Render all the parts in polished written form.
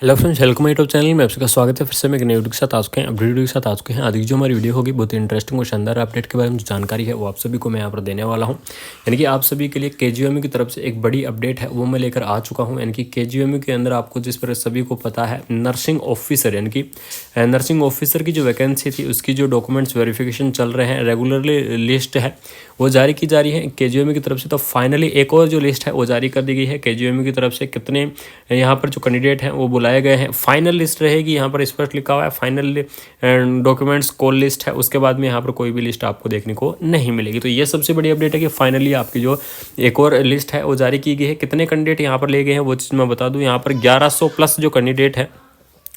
Hello friends, welcome my YouTube channel में आप सबका स्वागत है। फिर से मैं एक नई वीडियो के साथ आ चुके हैं, अपडेट वीडियो के साथ आ चुके हैं। आज की जो हमारी वीडियो होगी बहुत ही इंटरेस्टिंग और शानदार अपडेट के बारे में जो जानकारी है वो आप सभी को मैं यहाँ पर देने वाला हूँ। यानी कि आप सभी के लिए केजीएमयू की तरफ से एक बड़ी अपडेट है वो मैं लेकर आ चुका हूँ। यानी कि केजीएमयू के अंदर आपको जिस पर सभी को पता है नर्सिंग ऑफिसर, यानी कि नर्सिंग ऑफिसर की जो वैकेंसी थी उसकी जो डॉक्यूमेंट्स वेरिफिकेशन चल रहे हैं, रेगुलरली लिस्ट है वो जारी की जा रही है केजीएमयू की तरफ से। तो फाइनली एक और जो लिस्ट है वो जारी कर दी गई है केजीएमयू की तरफ से। कितने यहाँ पर जो कैंडिडेट हैं वो बुलाए गए हैं, फाइनल लिस्ट रहेगी। यहाँ पर स्पष्ट लिखा हुआ है फाइनल डॉक्यूमेंट्स कॉल लिस्ट है, उसके बाद में यहाँ पर कोई भी लिस्ट आपको देखने को नहीं मिलेगी। तो ये सबसे बड़ी अपडेट है कि फाइनली आपकी जो एक और लिस्ट है वो जारी की गई है। कितने कैंडिडेट यहाँ पर ले गए हैं वो चीज़ मैं बता दूँ। यहाँ पर 1100 प्लस जो कैंडिडेट है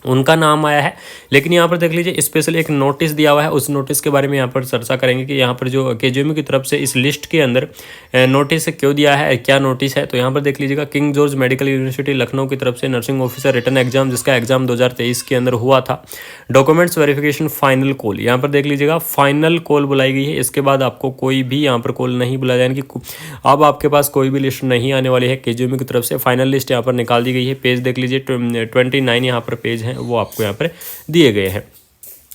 उनका नाम आया है। लेकिन यहाँ पर देख लीजिए स्पेशल एक नोटिस दिया हुआ है, उस नोटिस के बारे में यहाँ पर चर्चा करेंगे कि यहाँ पर जो केजीएमयू की तरफ से इस लिस्ट के अंदर नोटिस क्यों दिया है, क्या नोटिस है। तो यहाँ पर देख लीजिएगा, king George medical university Lucknow की तरफ से नर्सिंग ऑफिसर रिटन एग्जाम, जिसका एग्जाम 2023 के अंदर हुआ था, डॉक्यूमेंट्स वेरिफिकेशन फाइनल कॉल। यहाँ पर देख लीजिएगा फाइनल कॉल बुलाई गई है। इसके बाद आपको कोई भी यहाँ पर कॉल नहीं बुलाया, यानी कि अब आपके पास कोई भी लिस्ट नहीं आने वाली है केजीएमयू की तरफ से। फाइनल लिस्ट यहाँ पर निकाल दी गई है। पेज देख लीजिए 29 यहाँ पर पेज है वो आपको यहाँ पर दिए गए हैं।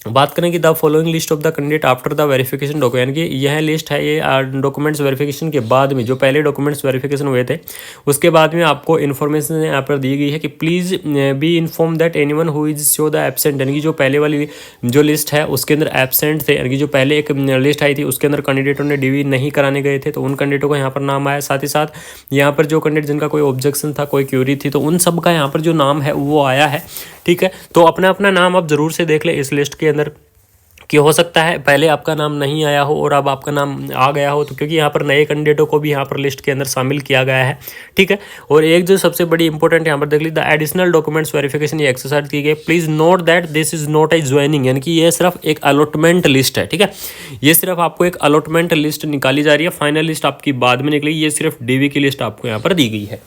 बात करें कि the following list of the candidate after the verification document, यानी कि यह लिस्ट है ये डॉक्यूमेंट्स वेरिफिकेशन के बाद में, जो पहले डॉक्यूमेंट्स वेरिफिकेशन हुए थे उसके बाद में आपको इन्फॉर्मेशन यहाँ पर दी गई है कि please be inform that anyone who is show the absent, यानी कि जो पहले वाली जो लिस्ट है उसके अंदर एब्सेंट थे, यानी कि जो पहले एक लिस्ट आई थी उसके अंदर कैंडिडेटों ने डीवी नहीं कराने गए थे तो उन कैंडिडेटों का यहाँ पर नाम आया। साथ ही साथ यहाँ पर जो कैंडिडेट जिनका कोई ऑब्जेक्शन था, कोई क्यूरी थी, तो उन सब का यहाँ पर जो नाम है वो आया है। ठीक है, तो अपना अपना नाम आप ज़रूर से देख लें इस लिस्ट के अंदर, कि हो सकता है पहले आपका नाम नहीं आया हो और अब आपका नाम आ गया हो। तो क्योंकि यहाँ पर नए कैंडिडेटों को भी यहाँ पर लिस्ट के अंदर शामिल किया गया है। ठीक है, और एक जो सबसे बड़ी इंपॉर्टेंट यहाँ पर देख लीजिए, द एडिशनल डॉक्यूमेंट्स वेरिफिकेशन ये एक्सरसाइज की गई। Please note that this is not a joining, यानी कि ये सिर्फ एक अलॉटमेंट लिस्ट है। ठीक है, ये सिर्फ आपको एक अलॉटमेंट लिस्ट निकाली जा रही है, फाइनल लिस्ट आपकी बाद में निकलेगी। ये सिर्फ डीवी की लिस्ट आपको यहाँ पर दी गई है।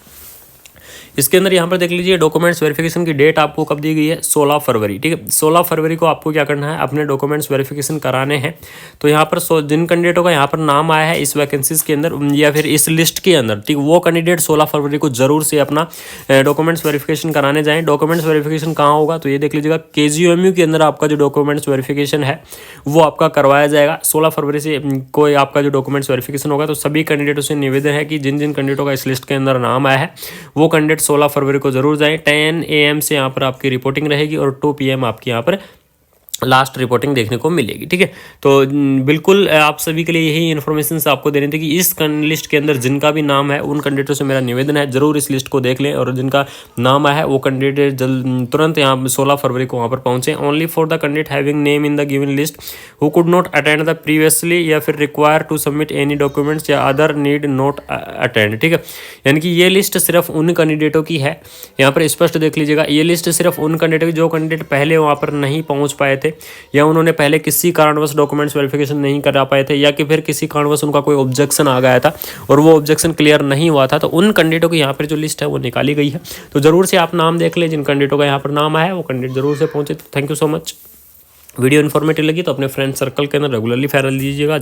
इसके अंदर यहाँ पर देख लीजिए डॉक्यूमेंट्स वेरिफिकेशन की डेट आपको कब दी गई है, 16 फरवरी। ठीक है, 16 फरवरी को आपको क्या करना है, अपने डॉक्यूमेंट्स वेरिफिकेशन कराने हैं। तो यहाँ पर जिन कैंडिडेटों का यहाँ पर नाम आया है इस वैकेंसीज के अंदर या फिर इस लिस्ट के अंदर, ठीक, वो कैंडिडेट 16 फरवरी को जरूर से अपना डॉक्यूमेंट्स वेरिफिकेशन कराने जाएँ। डॉक्यूमेंट्स वेरिफिकेशन कहाँ होगा, तो ये देख लीजिएगा केजीएमयू के अंदर आपका जो डॉक्यूमेंट्स वेरिफिकेशन है वो आपका करवाया जाएगा। 16 फरवरी से कोई आपका जो डॉक्यूमेंट्स वेरिफिकेशन होगा। तो सभी कैंडिडेटों से निवेदन है कि जिन जिन कैंडिडेटों का इस लिस्ट के अंदर नाम आया है वो कैंडिडेट 16 फरवरी को जरूर जाएं। 10 AM से यहाँ पर आपकी रिपोर्टिंग रहेगी और 2 PM आपकी यहाँ पर लास्ट रिपोर्टिंग देखने को मिलेगी। ठीक है, तो बिल्कुल आप सभी के लिए यही इन्फॉर्मेशन आपको देनी थी कि इस लिस्ट के अंदर जिनका भी नाम है उन कैंडिडेटों से मेरा निवेदन है जरूर इस लिस्ट को देख लें, और जिनका नाम आया है वो कैंडिडेट तुरंत यहाँ 16 फरवरी को वहाँ पर पहुँचे। Only for the candidate having name in the given list who could not attend the previously या फिर require to submit any documents या अदर नीड नॉट अटेंड। ठीक है, यानी कि ये लिस्ट सिर्फ उन कैंडिडेटों की है। यहाँ पर स्पष्ट देख लीजिएगा, ये लिस्ट सिर्फ उन कैंडिडेट जो कैंडिडेट पहले वहाँ पर नहीं पहुँच पाए थे या उन्होंने पहले किसी कारणवश डॉक्यूमेंट्स वेरिफिकेशन नहीं करा पाए थे या कि फिर किसी कारणवश उनका कोई ऑब्जेक्शन आ गया था और वो ऑब्जेक्शन क्लियर नहीं हुआ था, तो उन कैंडिडेटों की यहाँ पर जो लिस्ट है वो निकाली गई है। तो जरूर से आप नाम देख लें, जिन कैंडिडेटों का यहाँ पर नाम आया है वो कैंडिडेट जरूर से पहुंचे। तो thank you so much. Video informative लगी तो अपने फ्रेंड सर्कल के अंदर रेगुलरली फैला लीजिएगा।